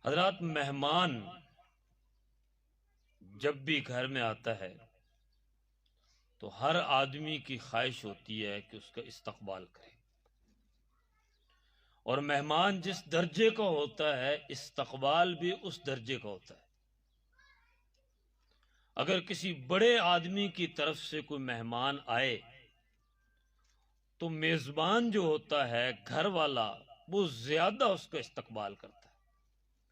حضرات، مہمان جب بھی گھر میں آتا ہے تو ہر آدمی کی خواہش ہوتی ہے کہ اس کا استقبال کرے، اور مہمان جس درجے کا ہوتا ہے استقبال بھی اس درجے کا ہوتا ہے۔ اگر کسی بڑے آدمی کی طرف سے کوئی مہمان آئے تو میزبان جو ہوتا ہے، گھر والا، وہ زیادہ اس کا استقبال کرتا ہے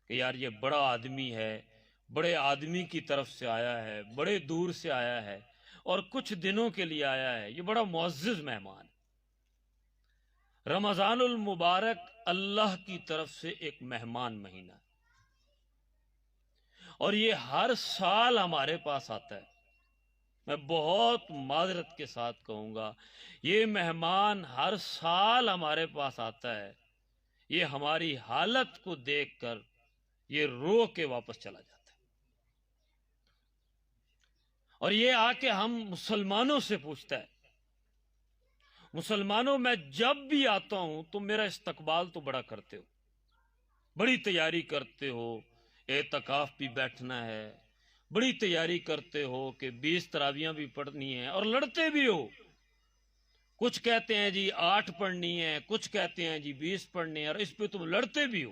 کہ یار یہ بڑا آدمی ہے، بڑے آدمی کی طرف سے آیا ہے، بڑے دور سے آیا ہے اور کچھ دنوں کے لیے آیا ہے، یہ بڑا معزز مہمان ہے۔ رمضان المبارک اللہ کی طرف سے ایک مہمان مہینہ ہے، اور یہ ہر سال ہمارے پاس آتا ہے۔ میں بہت معذرت کے ساتھ کہوں گا، یہ مہمان ہر سال ہمارے پاس آتا ہے، یہ ہماری حالت کو دیکھ کر یہ رو کے واپس چلا جاتا ہے، اور یہ آ کے ہم مسلمانوں سے پوچھتا ہے، مسلمانوں میں جب بھی آتا ہوں تو میرا استقبال تو بڑا کرتے ہو، بڑی تیاری کرتے ہو، اعتکاف بھی بیٹھنا ہے، بڑی تیاری کرتے ہو کہ 20 تراویحیں بھی پڑھنی ہیں، اور لڑتے بھی ہو۔ کچھ کہتے ہیں جی 8 پڑھنی ہے، کچھ کہتے ہیں جی 20 پڑھنی ہے، اور اس پہ تم لڑتے بھی ہو،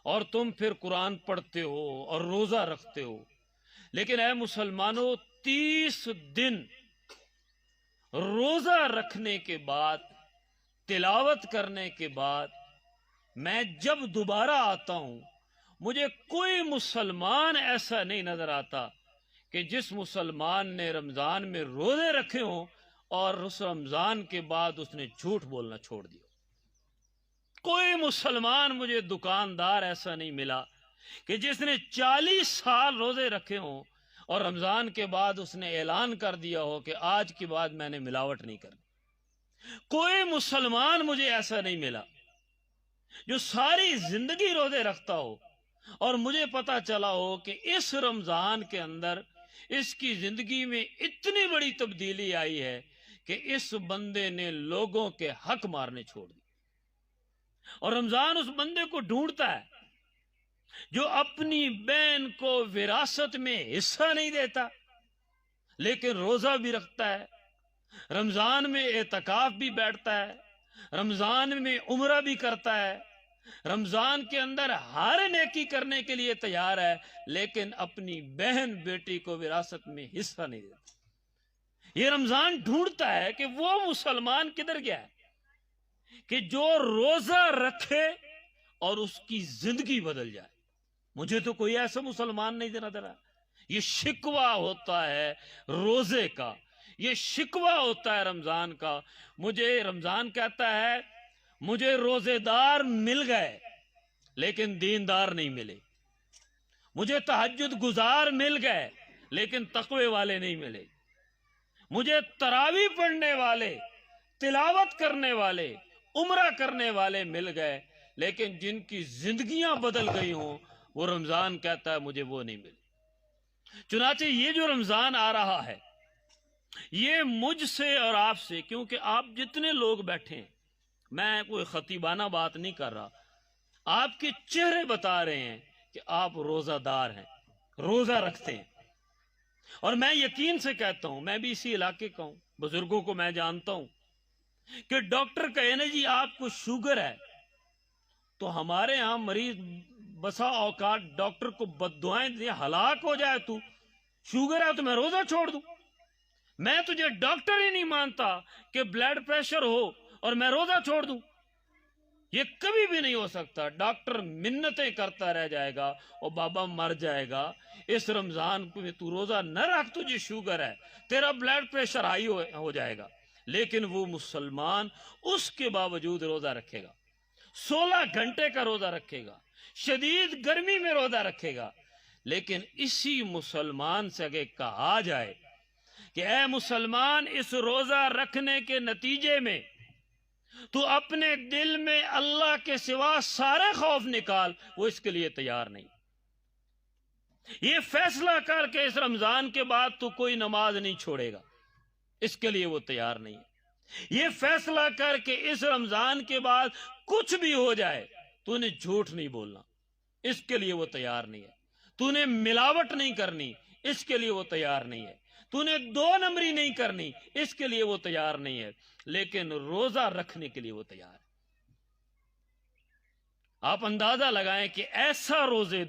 اور تم پھر قرآن پڑھتے ہو اور روزہ رکھتے ہو۔ لیکن اے مسلمانوں، 30 دن روزہ رکھنے کے بعد، تلاوت کرنے کے بعد، میں جب دوبارہ آتا ہوں مجھے کوئی مسلمان ایسا نہیں نظر آتا کہ جس مسلمان نے رمضان میں روزے رکھے ہوں اور اس رمضان کے بعد اس نے جھوٹ بولنا چھوڑ دیا۔ کوئی مسلمان مجھے دکاندار ایسا نہیں ملا کہ جس نے 40 سال روزے رکھے ہوں اور رمضان کے بعد اس نے اعلان کر دیا ہو کہ آج کے بعد میں نے ملاوٹ نہیں کرنی۔ کوئی مسلمان مجھے ایسا نہیں ملا جو ساری زندگی روزے رکھتا ہو اور مجھے پتا چلا ہو کہ اس رمضان کے اندر اس کی زندگی میں اتنی بڑی تبدیلی آئی ہے کہ اس بندے نے لوگوں کے حق مارنے چھوڑ دی۔ اور رمضان اس بندے کو ڈھونڈتا ہے جو اپنی بہن کو وراثت میں حصہ نہیں دیتا لیکن روزہ بھی رکھتا ہے، رمضان میں اعتکاف بھی بیٹھتا ہے، رمضان میں عمرہ بھی کرتا ہے، رمضان کے اندر ہر نیکی کرنے کے لیے تیار ہے، لیکن اپنی بہن بیٹی کو وراثت میں حصہ نہیں دیتا۔ یہ رمضان ڈھونڈتا ہے کہ وہ مسلمان کدھر گیا ہے کہ جو روزہ رکھے اور اس کی زندگی بدل جائے۔ مجھے تو کوئی ایسا مسلمان نہیں نظر آ۔ یہ شکوہ ہوتا ہے روزے کا، یہ شکوہ ہوتا ہے رمضان کا۔ مجھے رمضان کہتا ہے مجھے روزے دار مل گئے لیکن دیندار نہیں ملے، مجھے تہجد گزار مل گئے لیکن تقوی والے نہیں ملے، مجھے تراویح پڑھنے والے، تلاوت کرنے والے، عمرہ کرنے والے مل گئے، لیکن جن کی زندگیاں بدل گئی ہوں وہ رمضان کہتا ہے مجھے وہ نہیں ملے۔ چنانچہ یہ جو رمضان آ رہا ہے یہ مجھ سے اور آپ سے، کیونکہ آپ جتنے لوگ بیٹھے ہیں، میں کوئی خطیبانہ بات نہیں کر رہا، آپ کے چہرے بتا رہے ہیں کہ آپ روزہ دار ہیں، روزہ رکھتے ہیں۔ اور میں یقین سے کہتا ہوں، میں بھی اسی علاقے کا ہوں، بزرگوں کو میں جانتا ہوں کہ ڈاکٹر کہے نا جی آپ کو شوگر ہے، تو ہمارے ہاں مریض بسا اوقات ڈاکٹر کو بددعائیں دیں، ہلاک ہو جائے، تو شوگر ہے تو میں روزہ چھوڑ دوں۔ میں تجھے ڈاکٹر ہی نہیں مانتا کہ بلڈ پریشر ہو اور میں روزہ چھوڑ دوں، یہ کبھی بھی نہیں ہو سکتا۔ ڈاکٹر منتیں کرتا رہ جائے گا اور بابا مر جائے گا، اس رمضان میں تو روزہ نہ رکھ، تجھے شوگر ہے، تیرا بلڈ پریشر ہائی ہو جائے گا۔ لیکن وہ مسلمان اس کے باوجود روزہ رکھے گا، 16 گھنٹے کا روزہ رکھے گا، شدید گرمی میں روزہ رکھے گا۔ لیکن اسی مسلمان سے اگر کہا جائے کہ اے مسلمان، اس روزہ رکھنے کے نتیجے میں تو اپنے دل میں اللہ کے سوا سارے خوف نکال، وہ اس کے لیے تیار نہیں۔ یہ فیصلہ کر کے اس رمضان کے بعد تو کوئی نماز نہیں چھوڑے گا، اس کے لیے وہ تیار نہیں ہے۔ یہ فیصلہ کر کے اس رمضان کے بعد کچھ بھی ہو جائے تو انہیں جھوٹ نہیں بولنا، اس کے لیے وہ تیار نہیں ہے. تو نے ملاوٹ نہیں کرنی، اس کے لیے وہ تیار نہیں ہے. تو نے 2 نمبری نہیں کرنی، اس کے لیے وہ تیار نہیں ہے. لیکن روزہ رکھنے کے لیے وہ تیار ہے. آپ اندازہ لگائیں کہ ایسا روزے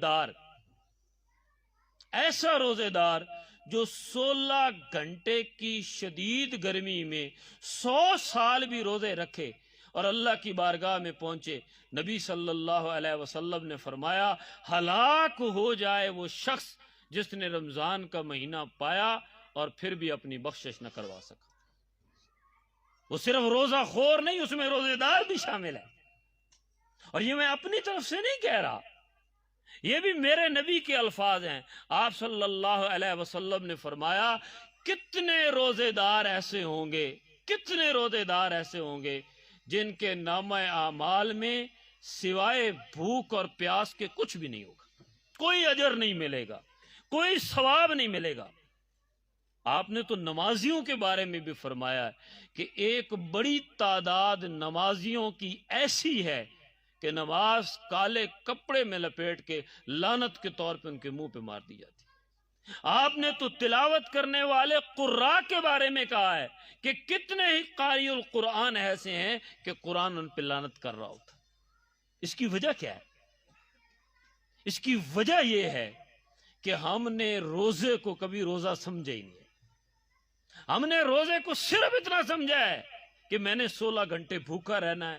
دار جو 16 گھنٹے کی شدید گرمی میں 100 سال بھی روزے رکھے اور اللہ کی بارگاہ میں پہنچے، نبی صلی اللہ علیہ وسلم نے فرمایا ہلاک ہو جائے وہ شخص جس نے رمضان کا مہینہ پایا اور پھر بھی اپنی بخشش نہ کروا سکا. وہ صرف روزہ خور نہیں، اس میں روزے دار بھی شامل ہے. اور یہ میں اپنی طرف سے نہیں کہہ رہا، یہ بھی میرے نبی کے الفاظ ہیں. آپ صلی اللہ علیہ وسلم نے فرمایا کتنے روزے دار ایسے ہوں گے جن کے نامہ اعمال میں سوائے بھوک اور پیاس کے کچھ بھی نہیں ہوگا، کوئی اجر نہیں ملے گا، کوئی ثواب نہیں ملے گا. آپ نے تو نمازیوں کے بارے میں بھی فرمایا ہے کہ ایک بڑی تعداد نمازیوں کی ایسی ہے کہ نماز کالے کپڑے میں لپیٹ کے لعنت کے طور پہ ان کے منہ پہ مار دی جاتی. آپ نے تو تلاوت کرنے والے قراء کے بارے میں کہا ہے کہ کتنے ہی قاری القرآن ایسے ہیں کہ قرآن ان پہ لعنت کر رہا ہوتا. اس کی وجہ کیا ہے؟ اس کی وجہ یہ ہے کہ ہم نے روزے کو کبھی روزہ سمجھا ہی نہیں. ہم نے روزے کو صرف اتنا سمجھا ہے کہ میں نے 16 گھنٹے بھوکا رہنا ہے،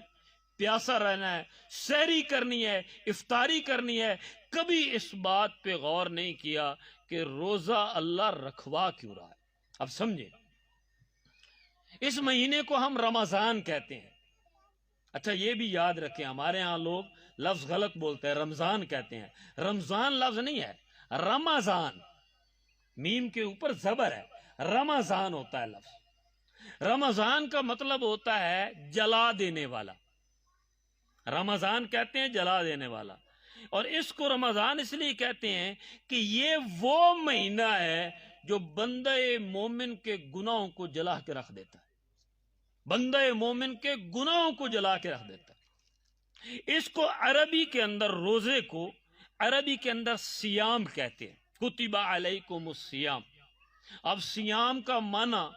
پیاسا رہنا ہے، سحری کرنی ہے، افطاری کرنی ہے. کبھی اس بات پہ غور نہیں کیا کہ روزہ اللہ رکھوا کیوں رہا ہے. اب سمجھیں، اس مہینے کو ہم رمضان کہتے ہیں. اچھا یہ بھی یاد رکھیں، ہمارے ہاں لوگ لفظ غلط بولتے ہیں، رمضان کہتے ہیں. رمضان لفظ نہیں ہے، رمضان میم کے اوپر زبر ہے، رمضان ہوتا ہے لفظ. رمضان کا مطلب ہوتا ہے جلا دینے والا. رمضان کہتے ہیں جلا دینے والا. اور اس کو رمضان اس لیے کہتے ہیں کہ یہ وہ مہینہ ہے جو بندہ مومن کے گناہوں کو جلا کے رکھ دیتا ہے. بندہ مومن کے گناہوں کو جلا کے رکھ دیتا ہے. اس کو عربی کے اندر، روزے کو عربی کے اندر سیام کہتے ہیں. کتب علیکم السیام. اب سیام کا معنی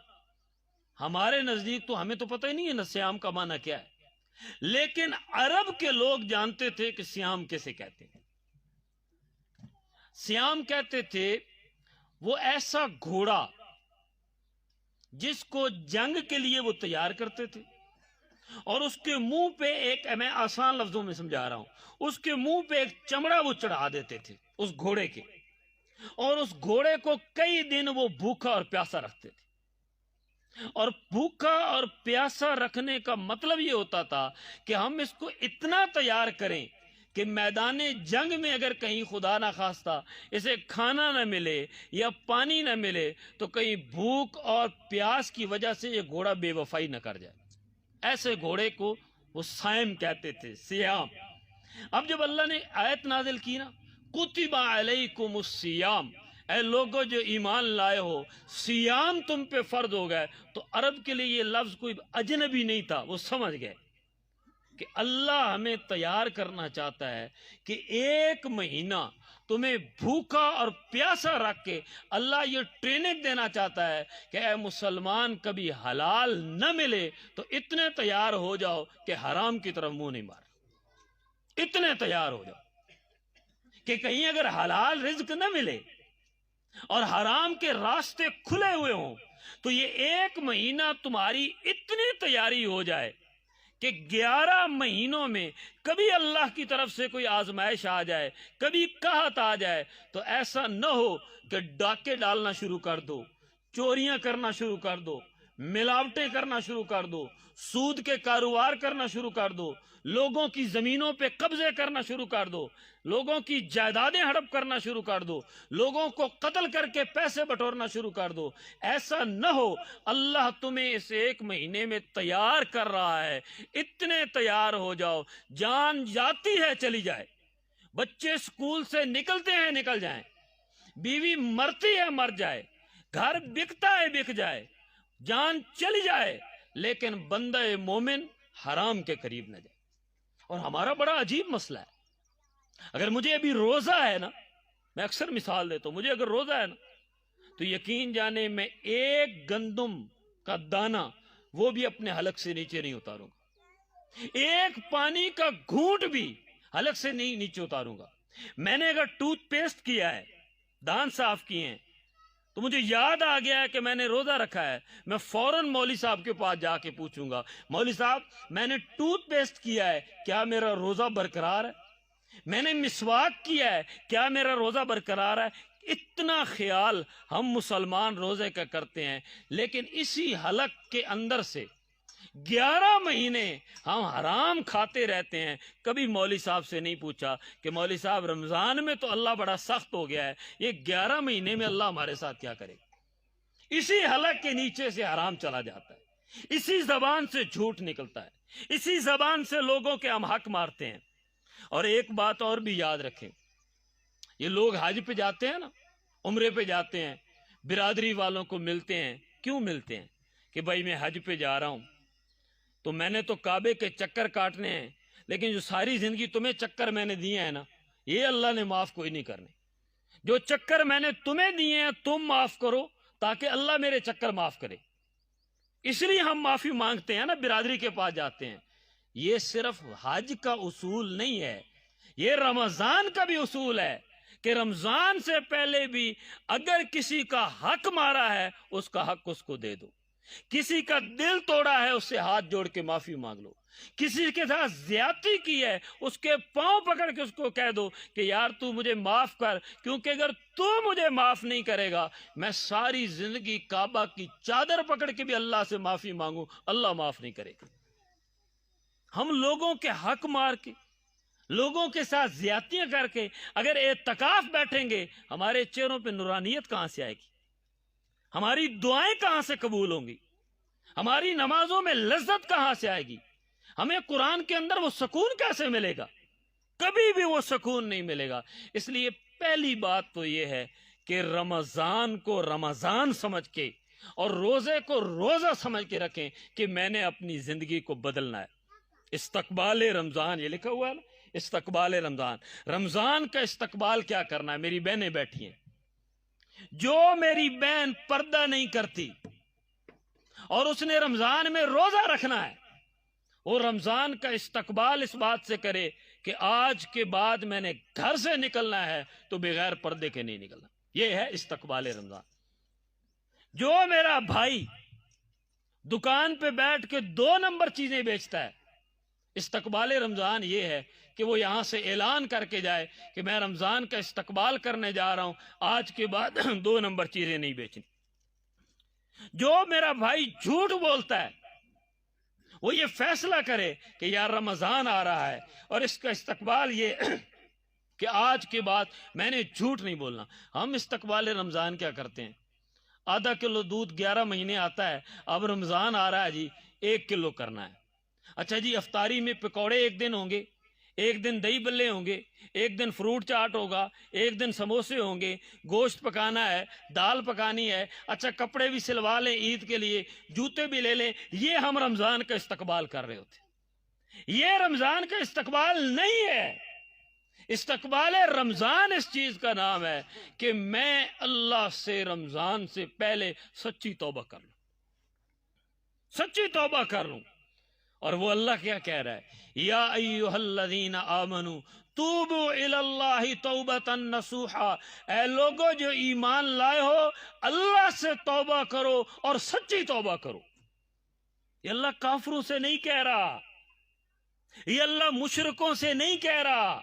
ہمارے نزدیک تو ہمیں تو پتہ ہی نہیں ہے نا سیام کا معنی کیا ہے، لیکن عرب کے لوگ جانتے تھے کہ سیام کیسے کہتے ہیں. سیام کہتے تھے وہ ایسا گھوڑا جس کو جنگ کے لیے وہ تیار کرتے تھے اور اس کے منہ پہ ایک، میں آسان لفظوں میں سمجھا رہا ہوں، اس کے منہ پہ ایک چمڑا وہ چڑھا دیتے تھے اس گھوڑے کے، اور اس گھوڑے کو کئی دن وہ بھوکا اور پیاسا رکھتے تھے. اور بھوکا اور پیاسا رکھنے کا مطلب یہ ہوتا تھا کہ ہم اس کو اتنا تیار کریں کہ میدان جنگ میں اگر کہیں خدا نہ خواستہ اسے کھانا نہ ملے یا پانی نہ ملے تو کہیں بھوک اور پیاس کی وجہ سے یہ گھوڑا بے وفائی نہ کر جائے. ایسے گھوڑے کو وہ سائم کہتے تھے، سیام. اب جب اللہ نے آیت نازل کی نا، کتب علیکم السیام، اے لوگو جو ایمان لائے ہو سیام تم پہ فرض ہو گئے، تو عرب کے لیے یہ لفظ کوئی اجنبی نہیں تھا. وہ سمجھ گئے کہ اللہ ہمیں تیار کرنا چاہتا ہے کہ ایک مہینہ تمہیں بھوکا اور پیاسا رکھ کے اللہ یہ ٹریننگ دینا چاہتا ہے کہ اے مسلمان کبھی حلال نہ ملے تو اتنے تیار ہو جاؤ کہ حرام کی طرف منہ نہیں مار. اتنے تیار ہو جاؤ کہ کہیں اگر حلال رزق نہ ملے اور حرام کے راستے کھلے ہوئے ہوں تو یہ ایک مہینہ تمہاری اتنی تیاری ہو جائے کہ 11 مہینوں میں کبھی اللہ کی طرف سے کوئی آزمائش آ جائے، کبھی قحط آ جائے تو ایسا نہ ہو کہ ڈاکے ڈالنا شروع کر دو، چوریاں کرنا شروع کر دو، ملاوٹیں کرنا شروع کر دو، سود کے کاروبار کرنا شروع کر دو، لوگوں کی زمینوں پہ قبضے کرنا شروع کر دو، لوگوں کی جائیدادیں ہڑپ کرنا شروع کر دو، لوگوں کو قتل کر کے پیسے بٹورنا شروع کر دو. ایسا نہ ہو. اللہ تمہیں اس ایک مہینے میں تیار کر رہا ہے، اتنے تیار ہو جاؤ. جان جاتی ہے چلی جائے، بچے سکول سے نکلتے ہیں نکل جائیں، بیوی مرتی ہے مر جائے، گھر بکتا ہے بک جائے، جان چلی جائے، لیکن بندہ مومن حرام کے قریب نہ جائے. اور ہمارا بڑا عجیب مسئلہ ہے، اگر مجھے ابھی روزہ ہے نا، میں اکثر مثال دیتا ہوں، مجھے اگر روزہ ہے نا تو یقین جانے میں ایک گندم کا دانہ وہ بھی اپنے حلق سے نیچے نہیں اتاروں گا، ایک پانی کا گھونٹ بھی حلق سے نہیں نیچے اتاروں گا۔ میں نے اگر ٹوتھ پیسٹ کیا ہے، دانت صاف کیے ہیں، تو مجھے یاد آ گیا ہے کہ میں نے روزہ رکھا ہے، میں فوراً مولوی صاحب کے پاس جا کے پوچھوں گا، مولوی صاحب میں نے ٹوتھ پیسٹ کیا ہے، کیا میرا روزہ برقرار ہے؟ میں نے مسواک کیا ہے، کیا میرا روزہ برقرار ہے؟ اتنا خیال ہم مسلمان روزے کا کرتے ہیں، لیکن اسی حلق کے اندر سے 11 مہینے ہم حرام کھاتے رہتے ہیں۔ کبھی مولوی صاحب سے نہیں پوچھا کہ مولوی صاحب رمضان میں تو اللہ بڑا سخت ہو گیا ہے، یہ 11 مہینے میں اللہ ہمارے ساتھ کیا کرے گا؟ اسی حلق کے نیچے سے حرام چلا جاتا ہے، اسی زبان سے جھوٹ نکلتا ہے، اسی زبان سے لوگوں کے ہم حق مارتے ہیں۔ اور ایک بات اور بھی یاد رکھیں، یہ لوگ حج پہ جاتے ہیں نا، عمرے پہ جاتے ہیں، برادری والوں کو ملتے ہیں، کیوں ملتے ہیں؟ کہ بھائی میں حج پہ جا رہا ہوں تو میں نے تو کعبے کے چکر کاٹنے ہیں، لیکن جو ساری زندگی تمہیں چکر میں نے دیے ہیں نا، یہ اللہ نے معاف کوئی نہیں کرنے۔ جو چکر میں نے تمہیں دیے ہیں تم معاف کرو، تاکہ اللہ میرے چکر معاف کرے۔ اس لیے ہم معافی مانگتے ہیں نا، برادری کے پاس جاتے ہیں۔ یہ صرف حج کا اصول نہیں ہے، یہ رمضان کا بھی اصول ہے کہ رمضان سے پہلے بھی اگر کسی کا حق مارا ہے اس کا حق اس کو دے دو، کسی کا دل توڑا ہے اس سے ہاتھ جوڑ کے معافی مانگ لو، کسی کے ساتھ زیادتی کی ہے اس کے پاؤں پکڑ کے اس کو کہہ دو کہ یار تو مجھے معاف کر، کیونکہ اگر تو مجھے معاف نہیں کرے گا میں ساری زندگی کعبہ کی چادر پکڑ کے بھی اللہ سے معافی مانگوں، اللہ معاف نہیں کرے گا۔ ہم لوگوں کے حق مار کے، لوگوں کے ساتھ زیادتیاں کر کے اگر اعتکاف بیٹھیں گے، ہمارے چہروں پہ نورانیت کہاں سے آئے گی؟ ہماری دعائیں کہاں سے قبول ہوں گی؟ ہماری نمازوں میں لذت کہاں سے آئے گی؟ ہمیں قرآن کے اندر وہ سکون کیسے ملے گا؟ کبھی بھی وہ سکون نہیں ملے گا۔ اس لیے پہلی بات تو یہ ہے کہ رمضان کو رمضان سمجھ کے اور روزے کو روزہ سمجھ کے رکھیں کہ میں نے اپنی زندگی کو بدلنا ہے۔ استقبال رمضان، یہ لکھا ہوا ہے نا، استقبال رمضان۔ رمضان کا استقبال کیا کرنا ہے؟ میری بہنیں بیٹھی ہیں، جو میری بہن پردہ نہیں کرتی اور اس نے رمضان میں روزہ رکھنا ہے، وہ رمضان کا استقبال اس بات سے کرے کہ آج کے بعد میں نے گھر سے نکلنا ہے تو بغیر پردے کے نہیں نکلنا۔ یہ ہے استقبال رمضان۔ جو میرا بھائی دکان پہ بیٹھ کے 2 نمبر چیزیں بیچتا ہے، استقبال رمضان یہ ہے کہ وہ یہاں سے اعلان کر کے جائے کہ میں رمضان کا استقبال کرنے جا رہا ہوں، آج کے بعد 2 نمبر چیزیں نہیں بیچنی۔ جو میرا بھائی جھوٹ بولتا ہے وہ یہ فیصلہ کرے کہ یار رمضان آ رہا ہے اور اس کا استقبال یہ کہ آج کے بعد میں نے جھوٹ نہیں بولنا۔ ہم استقبال رمضان کیا کرتے ہیں؟ آدھا کلو دودھ 11 مہینے آتا ہے، اب رمضان آ رہا ہے جی 1 کلو کرنا ہے۔ اچھا جی افطاری میں پکوڑے ایک دن ہوں گے، ایک دن دہی بلے ہوں گے، ایک دن فروٹ چاٹ ہوگا، ایک دن سموسے ہوں گے، گوشت پکانا ہے، دال پکانی ہے، اچھا کپڑے بھی سلوا لیں عید کے لیے، جوتے بھی لے لیں۔ یہ ہم رمضان کا استقبال کر رہے ہوتے۔ یہ رمضان کا استقبال نہیں ہے۔ استقبال رمضان اس چیز کا نام ہے کہ میں اللہ سے رمضان سے پہلے سچی توبہ کر لوں، سچی توبہ کر لوں۔ اور وہ اللہ کیا کہہ رہا ہے؟ یا ایھا الذین آمنوا توبوا الی اللہ توبۃ نصوحا، اے لوگو جو ایمان لائے ہو اللہ سے توبہ کرو اور سچی توبہ کرو۔ یہ اللہ کافروں سے نہیں کہہ رہا، یہ اللہ مشرکوں سے نہیں کہہ رہا،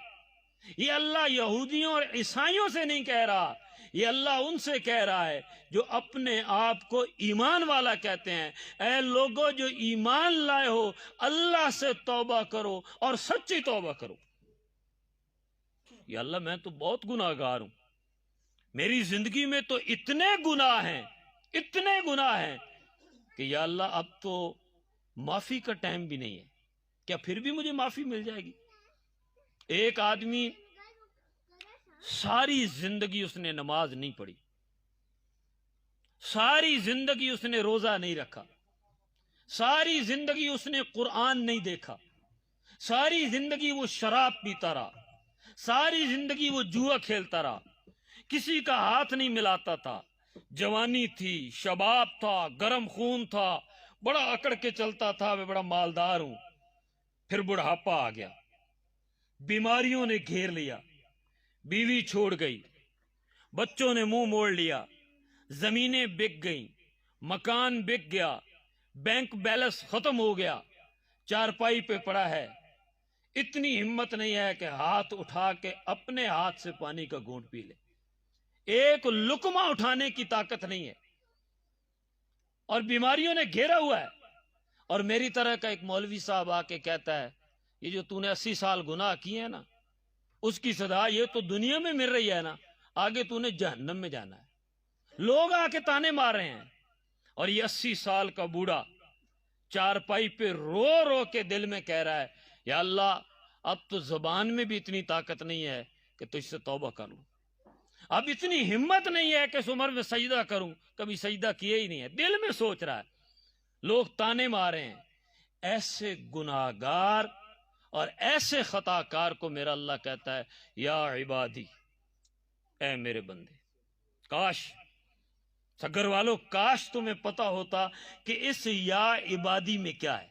یہ اللہ یہودیوں اور عیسائیوں سے نہیں کہہ رہا، یہ اللہ ان سے کہہ رہا ہے جو اپنے آپ کو ایمان والا کہتے ہیں۔ اے لوگو جو ایمان لائے ہو اللہ سے توبہ کرو اور سچی توبہ کرو۔ یا اللہ میں تو بہت گناہ گار ہوں، میری زندگی میں تو اتنے گناہ ہیں، اتنے گناہ ہیں کہ یا اللہ اب تو معافی کا ٹائم بھی نہیں ہے، کیا پھر بھی مجھے معافی مل جائے گی؟ ایک آدمی ساری زندگی اس نے نماز نہیں پڑھی، ساری زندگی اس نے روزہ نہیں رکھا، ساری زندگی اس نے قرآن نہیں دیکھا، ساری زندگی وہ شراب پیتا رہا، ساری زندگی وہ جوا کھیلتا رہا، کسی کا ہاتھ نہیں ملاتا تھا، جوانی تھی، شباب تھا، گرم خون تھا، بڑا اکڑ کے چلتا تھا، میں بڑا مالدار ہوں۔ پھر بڑھاپا آ گیا، بیماریوں نے گھیر لیا، بیوی چھوڑ گئی، بچوں نے منہ موڑ لیا، زمینیں بک گئیں، مکان بک گیا، بینک بیلنس ختم ہو گیا، چارپائی پہ پڑا ہے، اتنی ہمت نہیں ہے کہ ہاتھ اٹھا کے اپنے ہاتھ سے پانی کا گھونٹ پی لے، ایک لقمہ اٹھانے کی طاقت نہیں ہے، اور بیماریوں نے گھیرا ہوا ہے۔ اور میری طرح کا ایک مولوی صاحب آ کے کہتا ہے یہ جو تو نے 80 سال گناہ کیے ہیں نا، اس کی سزا یہ تو دنیا میں مل رہی ہے نا، آگے تو نے جہنم میں جانا ہے۔ لوگ آ کے تانے مار رہے ہیں، اور یہ 80 سال کا بوڑھا چارپائی پہ رو رو کے دل میں کہہ رہا ہے یا اللہ اب تو زبان میں بھی اتنی طاقت نہیں ہے کہ تجھ سے توبہ کر لوں، اب اتنی ہمت نہیں ہے کہ اس عمر میں سجدہ کروں، کبھی سجدہ کیا ہی نہیں ہے، دل میں سوچ رہا ہے۔ لوگ تانے مارے ہیں۔ ایسے گناہگار اور ایسے خطا کار کو میرا اللہ کہتا ہے یا عبادی، اے میرے بندے، کاش سگر والو، کاش تمہیں پتا ہوتا کہ اس یا عبادی میں کیا ہے۔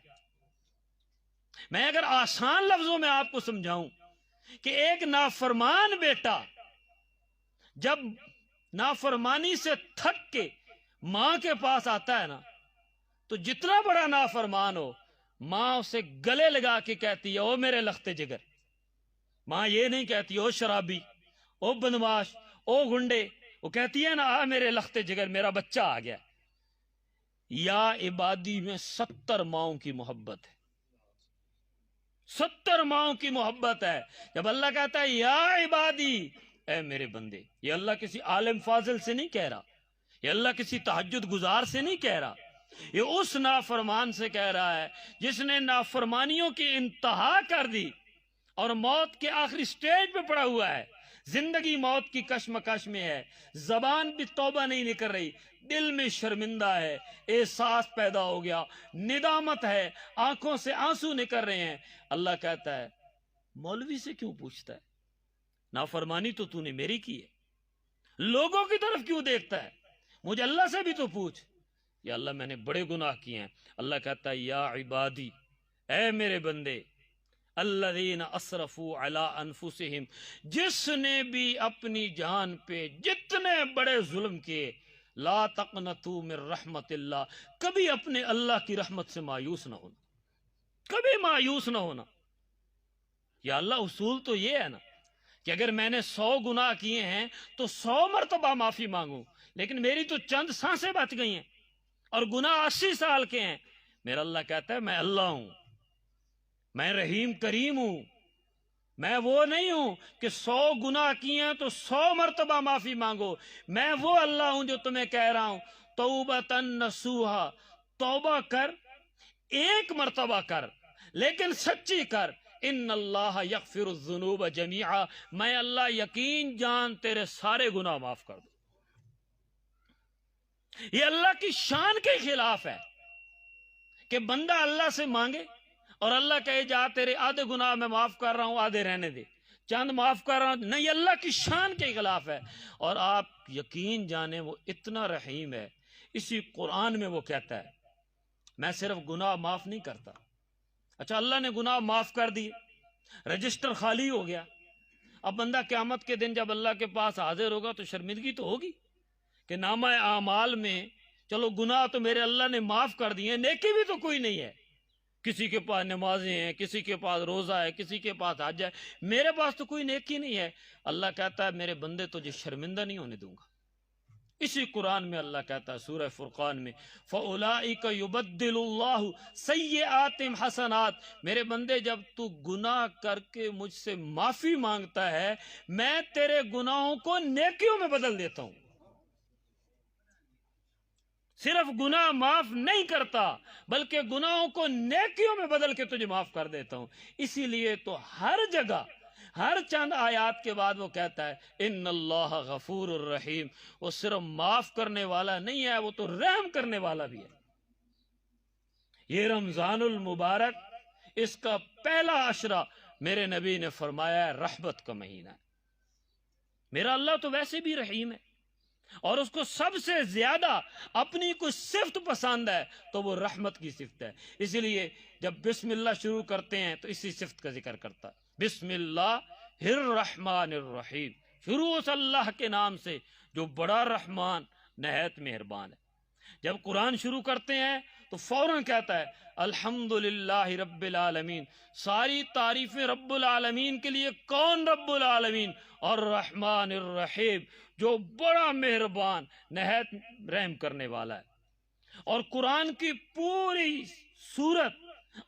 میں اگر آسان لفظوں میں آپ کو سمجھاؤں کہ ایک نافرمان بیٹا جب نافرمانی سے تھک کے ماں کے پاس آتا ہے نا، تو جتنا بڑا نافرمان ہو، ماں اسے گلے لگا کے کہتی ہے او میرے لختے جگر۔ ماں یہ نہیں کہتی او شرابی، او بدماش، او گنڈے، وہ کہتی ہے نا آ میرے لختے جگر، میرا بچہ آ گیا۔ یا عبادی میں 70 ماؤں کی محبت ہے، 70 ماؤں کی محبت ہے۔ جب اللہ کہتا ہے یا عبادی، اے میرے بندے، یہ اللہ کسی عالم فاضل سے نہیں کہہ رہا، یہ اللہ کسی تہجد گزار سے نہیں کہہ رہا، یہ اس نافرمان سے کہہ رہا ہے جس نے نافرمانیوں کی انتہا کر دی اور موت کے آخری سٹیج پہ پڑا ہوا ہے، زندگی موت کی کشمکش میں ہے، زبان بھی توبہ نہیں نکل رہی، دل میں شرمندہ ہے، احساس پیدا ہو گیا، ندامت ہے، آنکھوں سے آنسو نکل رہے ہیں۔ اللہ کہتا ہے مولوی سے کیوں پوچھتا ہے، نافرمانی تو نے میری کی ہے، لوگوں کی طرف کیوں دیکھتا ہے، مجھے اللہ سے بھی تو پوچھ۔ یا اللہ میں نے بڑے گناہ کیے ہیں۔ اللہ کہتا ہے یا عبادی، اے میرے بندے، الذین اسرفوا علی انفسہم، جس نے بھی اپنی جان پہ جتنے بڑے ظلم کیے، لا تقنطوا من رحمت اللہ، کبھی اپنے اللہ کی رحمت سے مایوس نہ ہونا، کبھی مایوس نہ ہونا۔ یا اللہ اصول تو یہ ہے نا کہ اگر میں نے 100 گناہ کیے ہیں تو 100 مرتبہ معافی مانگوں، لیکن میری تو چند سانسیں بچ گئی ہیں اور گناہ 80 سال کے ہیں۔ میرا اللہ کہتا ہے میں اللہ ہوں، میں رحیم کریم ہوں، میں وہ نہیں ہوں کہ 100 گناہ کیے ہیں تو 100 مرتبہ معافی مانگو، میں وہ اللہ ہوں جو تمہیں کہہ رہا ہوں توبۃ نصوحا، توبہ کر، ایک مرتبہ کر لیکن سچی کر، ان اللہ یغفر الذنوب جمیعا، میں اللہ یقین جان تیرے سارے گناہ معاف کر دوں۔ یہ اللہ کی شان کے خلاف ہے کہ بندہ اللہ سے مانگے اور اللہ کہے جا تیرے آدھے گناہ میں معاف کر رہا ہوں، آدھے رہنے دے، چند معاف کر رہا ہوں، نہیں، اللہ کی شان کے خلاف ہے۔ اور آپ یقین جانیں وہ اتنا رحیم ہے، اسی قرآن میں وہ کہتا ہے میں صرف گناہ معاف نہیں کرتا۔ اچھا اللہ نے گناہ معاف کر دیے، رجسٹر خالی ہو گیا، اب بندہ قیامت کے دن جب اللہ کے پاس حاضر ہوگا تو شرمندگی تو ہوگی کہ نامہ اعمال میں چلو گناہ تو میرے اللہ نے معاف کر دیے، نیکی بھی تو کوئی نہیں ہے، کسی کے پاس نمازیں ہیں، کسی کے پاس روزہ ہے، کسی کے پاس حج ہے، میرے پاس تو کوئی نیکی نہیں ہے۔ اللہ کہتا ہے میرے بندے تجھے شرمندہ نہیں ہونے دوں گا۔ اسی قرآن میں اللہ کہتا ہے سورہ فرقان میں فَأُولَئِكَ يُبَدِّلُ اللَّهُ سَيِّئَاتِهِمْ حَسَنَات، میرے بندے جب تو گناہ کر کے مجھ سے معافی مانگتا ہے میں تیرے گناہوں کو نیکیوں میں بدل دیتا ہوں، صرف گناہ معاف نہیں کرتا بلکہ گناہوں کو نیکیوں میں بدل کے تجھے معاف کر دیتا ہوں۔ اسی لیے تو ہر جگہ ہر چند آیات کے بعد وہ کہتا ہے ان اللہ غفور الرحیم، وہ صرف معاف کرنے والا نہیں ہے، وہ تو رحم کرنے والا بھی ہے۔ یہ رمضان المبارک، اس کا پہلا عشرہ میرے نبی نے فرمایا ہے رحمت کا مہینہ ہے۔ میرا اللہ تو ویسے بھی رحیم ہے، اور اس کو سب سے زیادہ اپنی کوئی صفت پسند ہے تو وہ رحمت کی صفت ہے۔ اسی لیے جب بسم اللہ شروع کرتے ہیں تو اسی صفت کا ذکر کرتا ہے، بسم اللہ الرحمن الرحیم، شروع اس اللہ کے نام سے جو بڑا رحمان نہایت مہربان ہے۔ جب قرآن شروع کرتے ہیں تو فوراً کہتا ہے الحمدللہ رب العالمین، ساری تعریفیں رب العالمین کے لیے۔ کون رب العالمین؟ اور الرحمن الرحیم، جو بڑا مہربان نہایت رحم کرنے والا ہے۔ اور قرآن کی پوری سورت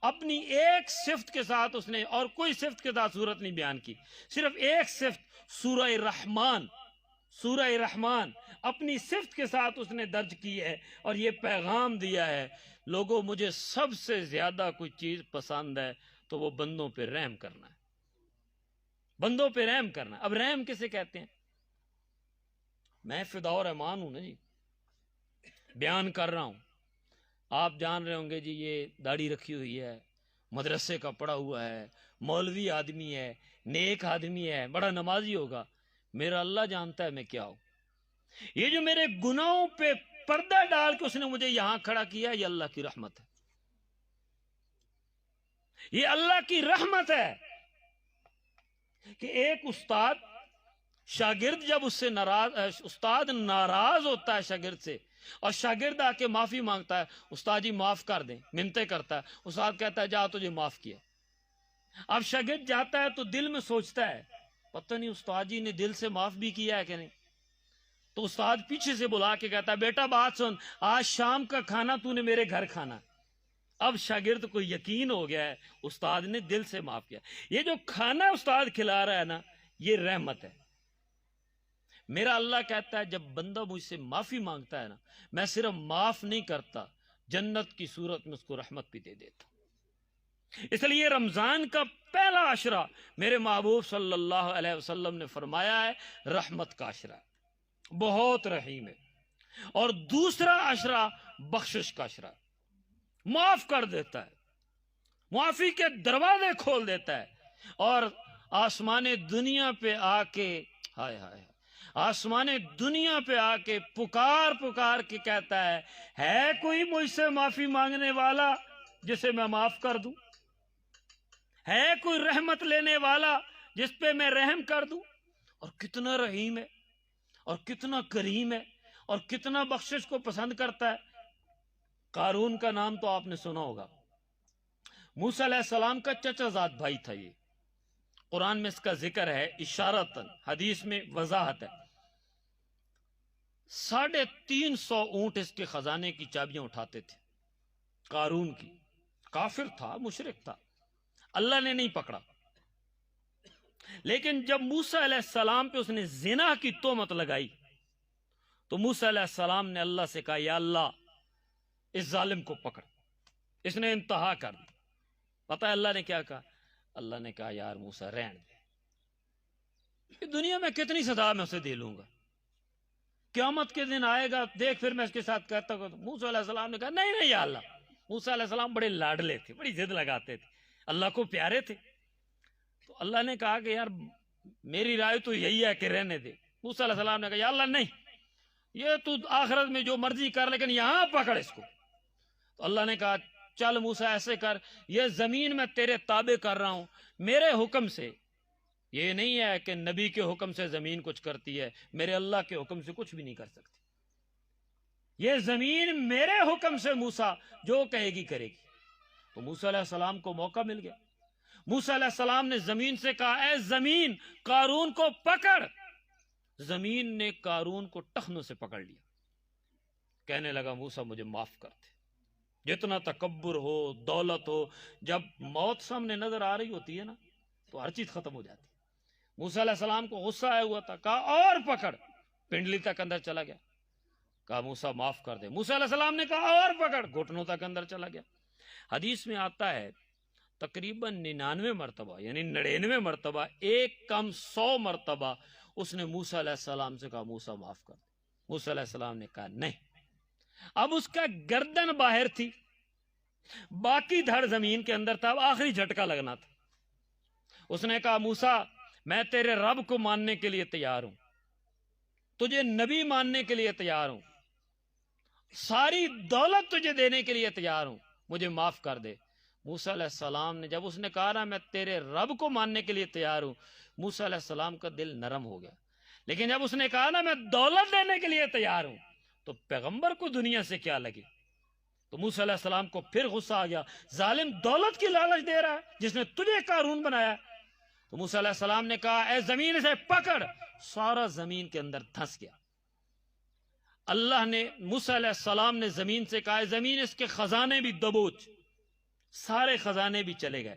اپنی ایک صفت کے ساتھ اس نے اور کوئی صفت کے ساتھ سورت نہیں بیان کی، صرف ایک صفت سورہ رحمان، سورہ رحمان اپنی صفت کے ساتھ اس نے درج کی ہے، اور یہ پیغام دیا ہے لوگوں مجھے سب سے زیادہ کوئی چیز پسند ہے تو وہ بندوں پہ رحم کرنا ہے، بندوں پہ رحم کرنا ہے۔ اب رحم کسے کہتے ہیں؟ میں فدا و رحمان ہوں نا جی، بیان کر رہا ہوں۔ آپ جان رہے ہوں گے جی یہ داڑھی رکھی ہوئی ہے، مدرسے کا پڑھا ہوا ہے، مولوی آدمی ہے، نیک آدمی ہے، بڑا نمازی ہوگا، میرا اللہ جانتا ہے میں کیا ہوں۔ یہ جو میرے گناہوں پہ پردہ ڈال کے اس نے مجھے یہاں کھڑا کیا، یہ اللہ کی رحمت ہے، یہ اللہ کی رحمت ہے کہ ایک استاد شاگرد جب اس سے استاد ناراض ہوتا ہے شاگرد سے، اور شاگرد آ کے معافی مانگتا ہے، استاد جی معاف کر دیں، منتیں کرتا ہے، استاد کہتا ہے جا تجھے معاف کیا۔ اب شاگرد جاتا ہے تو دل میں سوچتا ہے پتہ نہیں استاد جی نے دل سے معاف بھی کیا ہے کہ نہیں، تو استاد پیچھے سے بلا کے کہتا ہے بیٹا بات سن، آج شام کا کھانا تو نے میرے گھر کھانا۔ اب شاگرد کو یقین ہو گیا ہے استاد نے دل سے معاف کیا۔ یہ جو کھانا استاد کھلا رہا ہے نا، یہ رحمت ہے۔ میرا اللہ کہتا ہے جب بندہ مجھ سے معافی مانگتا ہے نا، میں صرف معاف نہیں کرتا، جنت کی صورت میں اس کو رحمت بھی دے دیتا ہوں۔ اس لیے رمضان کا پہلا عشرہ میرے محبوب صلی اللہ علیہ وسلم نے فرمایا ہے رحمت کا عشرہ، بہت رحیم ہے۔ اور دوسرا عشرہ بخشش کا عشرہ، معاف کر دیتا ہے، معافی کے دروازے کھول دیتا ہے، اور آسمان دنیا پہ آ کے ہائے ہائے آسمان دنیا پہ آ کے پکار پکار کے کہتا ہے کوئی مجھ سے معافی مانگنے والا جسے میں معاف کر دوں؟ ہے کوئی رحمت لینے والا جس پہ میں رحم کر دوں؟ اور کتنا رحیم ہے، اور کتنا کریم ہے، اور کتنا بخشش کو پسند کرتا ہے۔ قارون کا نام تو آپ نے سنا ہوگا، موسیٰ علیہ السلام کا چچا زاد بھائی تھا۔ یہ قرآن میں اس کا ذکر ہے اشارتاً، حدیث میں وضاحت ہے۔ 350 اونٹ اس کے خزانے کی چابیاں اٹھاتے تھے، قارون کی۔ کافر تھا، مشرک تھا، اللہ نے نہیں پکڑا۔ لیکن جب موسیٰ علیہ السلام پہ اس نے زنا کی تہمت لگائی تو موسیٰ علیہ السلام نے اللہ سے کہا یا اللہ اس ظالم کو پکڑ، اس نے انتہا کر دی۔ پتہ ہے اللہ نے کیا کہا؟ اللہ نے کہا یار موسیٰ رہن دے، دنیا میں کتنی سزا میں اسے دے لوں گا، قیامت کے دن آئے گا دیکھ پھر میں اس کے ساتھ کہتا ہوں۔ موسیٰ علیہ السلام نے کہا نہیں یا اللہ۔ موسیٰ علیہ السلام بڑے لاڈلے تھے، بڑی ضد لگاتے تھے، اللہ کو پیارے تھے، تو اللہ نے کہا کہ یار میری رائے تو یہی ہے کہ رہنے دے۔ موسیٰ علیہ السلام نے کہا یا اللہ نہیں، یہ تو آخرت میں جو مرضی کر لیکن یہاں پکڑ اس کو۔ تو اللہ نے کہا چل موسیٰ ایسے کر، یہ زمین میں تیرے تابع کر رہا ہوں میرے حکم سے، یہ نہیں ہے کہ نبی کے حکم سے زمین کچھ کرتی ہے، میرے اللہ کے حکم سے کچھ بھی نہیں کر سکتی، یہ زمین میرے حکم سے موسیٰ جو کہے گی کرے گی۔ تو موسیٰ علیہ السلام کو موقع مل گیا، موسیٰ علیہ السلام نے زمین سے کہا اے زمین قارون کو پکڑ۔ زمین نے قارون کو ٹخنوں سے پکڑ لیا، کہنے لگا موسیٰ مجھے معاف کر دے۔ جتنا تکبر ہو، دولت ہو، جب موت سامنے نظر آ رہی ہوتی ہے نا تو ہر چیز ختم ہو جاتی ہے۔ موسیٰ علیہ السلام کو غصہ آیا ہوا تھا، کہا اور پکڑ، پنڈلی تک اندر چلا گیا، کہا موسیٰ معاف کر دے۔ موسیٰ علیہ السلام نے کہا اور پکڑ، گھٹنوں تک اندر چلا گیا۔ حدیث میں آتا ہے تقریباً 99 مرتبہ یعنی 99 مرتبہ، ایک کم 100 مرتبہ اس نے موسیٰ علیہ السلام سے کہا موسیٰ معاف کر دے۔ موسیٰ علیہ السلام نے کہا نہیں۔ اب اس کا گردن باہر تھی، باقی دھڑ زمین کے اندر تھا، اب آخری جھٹکا لگنا تھا۔ اس نے کہا موسیٰ میں تیرے رب کو ماننے کے لیے تیار ہوں، تجھے نبی ماننے کے لیے تیار ہوں، ساری دولت تجھے دینے کے لیے تیار ہوں، مجھے معاف کر دے۔ موسیٰ علیہ السلام نے جب اس نے کہا نا میں تیرے رب کو ماننے کے لیے تیار ہوں، موسیٰ علیہ السلام کا دل نرم ہو گیا۔ لیکن جب اس نے کہا نا میں دولت دینے کے لیے تیار ہوں، تو پیغمبر کو دنیا سے کیا لگے؟ تو موسیٰ علیہ السلام کو پھر غصہ آ گیا، ظالم دولت کی لالچ دے رہا ہے جس نے تجھے قارون بنایا۔ تو موسیٰ علیہ السلام نے کہا اے زمین سے پکڑ، سارا زمین کے اندر دھنس گیا۔ اللہ نے موسیٰ علیہ السلام نے زمین سے کہا زمین اس کے خزانے بھی دبوچ، سارے خزانے بھی چلے گئے۔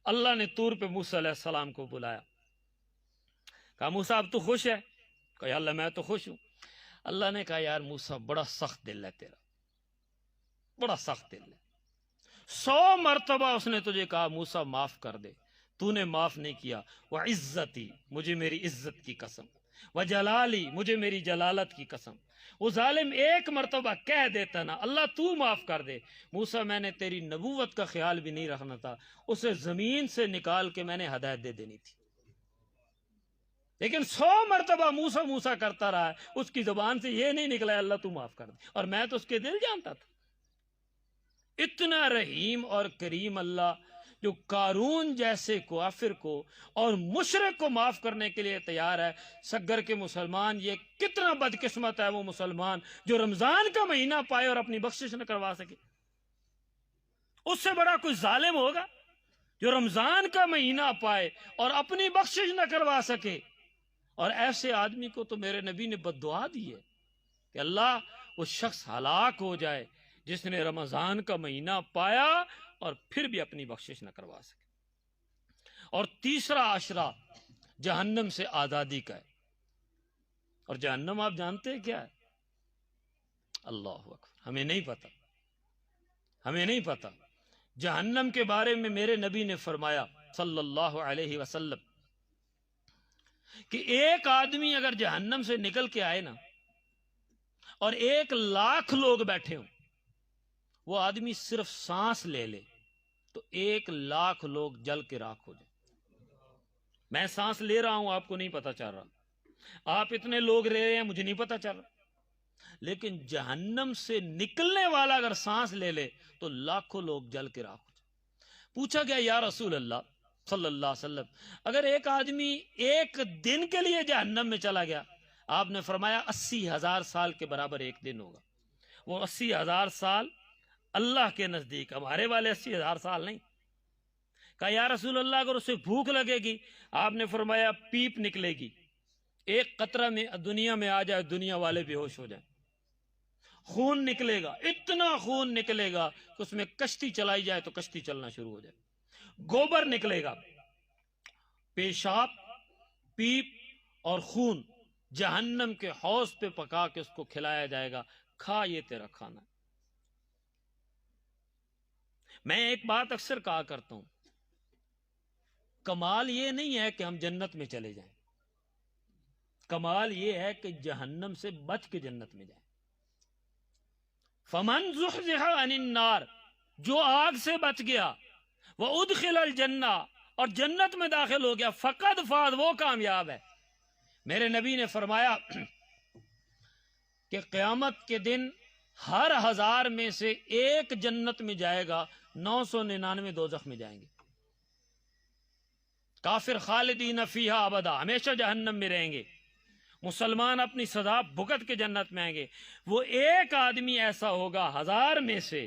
اللہ نے طور پہ موسیٰ علیہ السلام کو بلایا، کہا موسیٰ اب تو خوش ہے؟ کہا یا اللہ میں تو خوش ہوں۔ اللہ نے کہا یار موسیٰ بڑا سخت دل ہے تیرا، بڑا سخت دل ہے۔ 100 مرتبہ اس نے تجھے کہا موسیٰ معاف کر دے، تو نے معاف نہیں کیا۔ وعزتی، مجھے میری عزت کی قسم، وجلالی، مجھے میری جلالت کی قسم، وہ ظالم ایک مرتبہ کہہ دیتا نا اللہ تو معاف کر دے، موسیٰ میں نے تیری نبوت کا خیال بھی نہیں رکھنا تھا، اسے زمین سے نکال کے میں نے ہدایت دے دینی تھی۔ لیکن 100 مرتبہ موسیٰ موسیٰ کرتا رہا ہے، اس کی زبان سے یہ نہیں نکلا اللہ تو معاف کر دے، اور میں تو اس کے دل جانتا تھا۔ اتنا رحیم اور کریم اللہ جو قارون جیسے کافر کو اور مشرک کو معاف کرنے کے لیے تیار ہے، سگر کے مسلمان یہ کتنا بدقسمت ہے وہ مسلمان جو رمضان کا مہینہ پائے اور اپنی بخشش نہ کروا سکے۔ اس سے بڑا کوئی ظالم ہوگا جو رمضان کا مہینہ پائے اور اپنی بخشش نہ کروا سکے؟ اور ایسے آدمی کو تو میرے نبی نے بد دعا دی ہے کہ اللہ وہ شخص ہلاک ہو جائے جس نے رمضان کا مہینہ پایا اور پھر بھی اپنی بخشش نہ کروا سکے۔ اور تیسرا عشرہ جہنم سے آزادی کا ہے، اور جہنم آپ جانتے ہیں کیا ہے؟ اللہ اکبر، ہمیں نہیں پتا، ہمیں نہیں پتا۔ جہنم کے بارے میں میرے نبی نے فرمایا صلی اللہ علیہ وسلم کہ ایک آدمی اگر جہنم سے نکل کے آئے نا اور 1,00,000 لوگ بیٹھے ہوں، وہ آدمی صرف سانس لے لے تو 1,00,000 لوگ جل کے راکھ ہو جائیں۔ میں سانس لے رہا ہوں، آپ کو نہیں پتا چل رہا، آپ اتنے لوگ رہ رہے ہیں مجھے نہیں پتا چل رہا، لیکن جہنم سے نکلنے والا اگر سانس لے لے تو لاکھوں لوگ جل کے راکھ ہو جائیں۔ پوچھا گیا یا رسول اللہ صلی اللہ علیہ وسلم اگر ایک آدمی ایک دن کے لیے جہنم میں چلا گیا، آپ نے فرمایا 80,000 سال کے برابر ایک دن ہوگا۔ وہ 80,000 سال اللہ کے نزدیک، ہمارے والے 80,000 سال نہیں۔ کہا یا رسول اللہ اگر اسے بھوک لگے گی، آپ نے فرمایا پیپ نکلے گی، ایک قطرہ میں دنیا میں آ جائے دنیا والے بے ہوش ہو جائیں۔ خون نکلے گا، اتنا خون نکلے گا کہ اس میں کشتی چلائی جائے تو کشتی چلنا شروع ہو جائے۔ گوبر نکلے گا، پیشاب، پیپ اور خون جہنم کے حوض پہ پکا کے اس کو کھلایا جائے گا، کھا یہ تیرا کھانا۔ میں ایک بات اکثر کہا کرتا ہوں، کمال یہ نہیں ہے کہ ہم جنت میں چلے جائیں، کمال یہ ہے کہ جہنم سے بچ کے جنت میں جائیں۔ فمن زحزح عن النار، جو آگ سے بچ گیا، وادخل الجنہ، اور جنت میں داخل ہو گیا، فقد فاز، وہ کامیاب ہے۔ میرے نبی نے فرمایا کہ قیامت کے دن ہر 1000 میں سے ایک جنت میں جائے گا، 999 دوزخ میں جائیں گے۔ کافر خالدین فیہا ابدا، ہمیشہ جہنم میں رہیں گے۔ مسلمان اپنی سزا بھگت کے جنت میں آئیں گے۔ وہ ایک آدمی ایسا ہوگا 1000 میں سے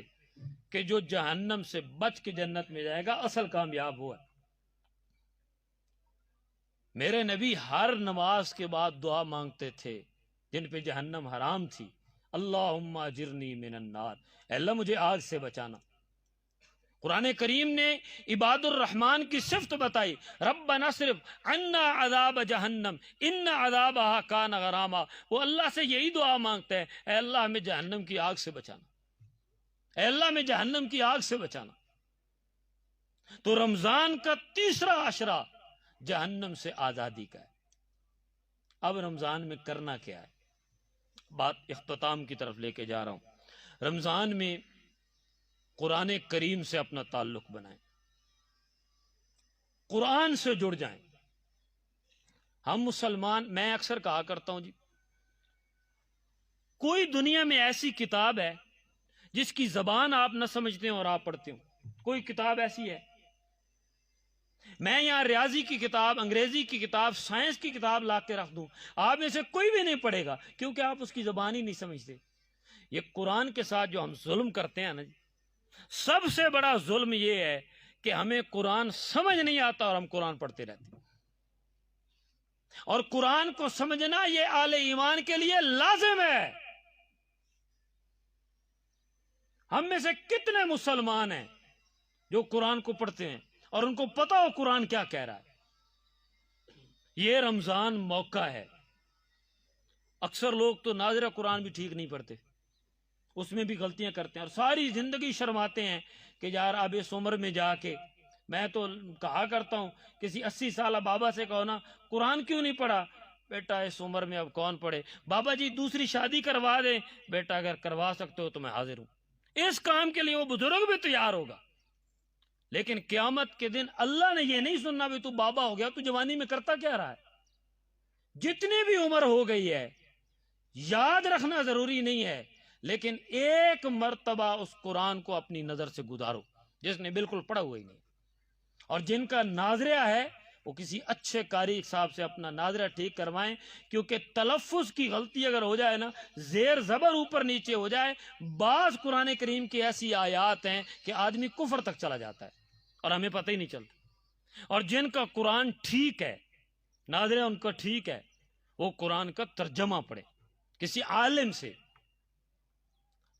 کہ جو جہنم سے بچ کے جنت میں جائے گا، اصل کامیاب ہوا۔ میرے نبی ہر نماز کے بعد دعا مانگتے تھے جن پہ جہنم حرام تھی، اللہم اجرنی من النار، اے اللہ مجھے آگ سے بچانا۔ قرآن کریم نے عباد الرحمن کی صفت بتائی، ربنا اصرف عنا عذاب جہنم ان عذابہا کان غراما، وہ اللہ سے یہی دعا مانگتے ہیں، اے اللہ ہمیں جہنم کی آگ سے بچانا، اے اللہ ہمیں جہنم کی آگ سے بچانا۔ تو رمضان کا تیسرا عشرہ جہنم سے آزادی کا ہے۔ اب رمضان میں کرنا کیا ہے؟ بات اختتام کی طرف لے کے جا رہا ہوں۔ رمضان میں قرآن کریم سے اپنا تعلق بنائیں، قرآن سے جڑ جائیں. ہم مسلمان، میں اکثر کہا کرتا ہوں جی، کوئی دنیا میں ایسی کتاب ہے جس کی زبان آپ نہ سمجھتے ہیں اور آپ پڑھتے ہو؟ کوئی کتاب ایسی ہے؟ میں یہاں ریاضی کی کتاب، انگریزی کی کتاب، سائنس کی کتاب لا کے رکھ دوں، آپ میں سے کوئی بھی نہیں پڑھے گا، کیونکہ آپ اس کی زبان ہی نہیں سمجھتے. یہ قرآن کے ساتھ جو ہم ظلم کرتے ہیں نا جی، سب سے بڑا ظلم یہ ہے کہ ہمیں قرآن سمجھ نہیں آتا اور ہم قرآن پڑھتے رہتے ہیں. اور قرآن کو سمجھنا یہ اہل ایمان کے لیے لازم ہے. ہم میں سے کتنے مسلمان ہیں جو قرآن کو پڑھتے ہیں اور ان کو پتا ہو قرآن کیا کہہ رہا ہے؟ یہ رمضان موقع ہے. اکثر لوگ تو ناظرہ قرآن بھی ٹھیک نہیں پڑھتے، اس میں بھی غلطیاں کرتے ہیں اور ساری زندگی شرماتے ہیں کہ یار اب اس عمر میں جا کے. میں تو کہا کرتا ہوں کسی 80 سالہ بابا سے کہو نا قرآن کیوں نہیں پڑھا؟ بیٹا اس عمر میں اب کون پڑھے. بابا جی دوسری شادی کروا دیں. بیٹا اگر کروا سکتے ہو تو میں حاضر ہوں. اس کام کے لیے وہ بزرگ بھی تیار ہوگا. لیکن قیامت کے دن اللہ نے یہ نہیں سننا بھی تو بابا ہو گیا، تو جوانی میں کرتا کیا رہا ہے؟ جتنی بھی عمر ہو گئی ہے یاد رکھنا ضروری نہیں ہے، لیکن ایک مرتبہ اس قرآن کو اپنی نظر سے گزارو جس نے بالکل پڑھا ہوا ہی نہیں. اور جن کا ناظرہ ہے وہ کسی اچھے قاری صاحب سے اپنا ناظرہ ٹھیک کروائیں، کیونکہ تلفظ کی غلطی اگر ہو جائے نا، زیر زبر اوپر نیچے ہو جائے، بعض قرآن کریم کی ایسی آیات ہیں کہ آدمی کفر تک چلا جاتا ہے اور ہمیں پتہ ہی نہیں چلتا. اور جن کا قرآن ٹھیک ہے، ناظرہ ان کا ٹھیک ہے، وہ قرآن کا ترجمہ پڑھیں، کسی عالم سے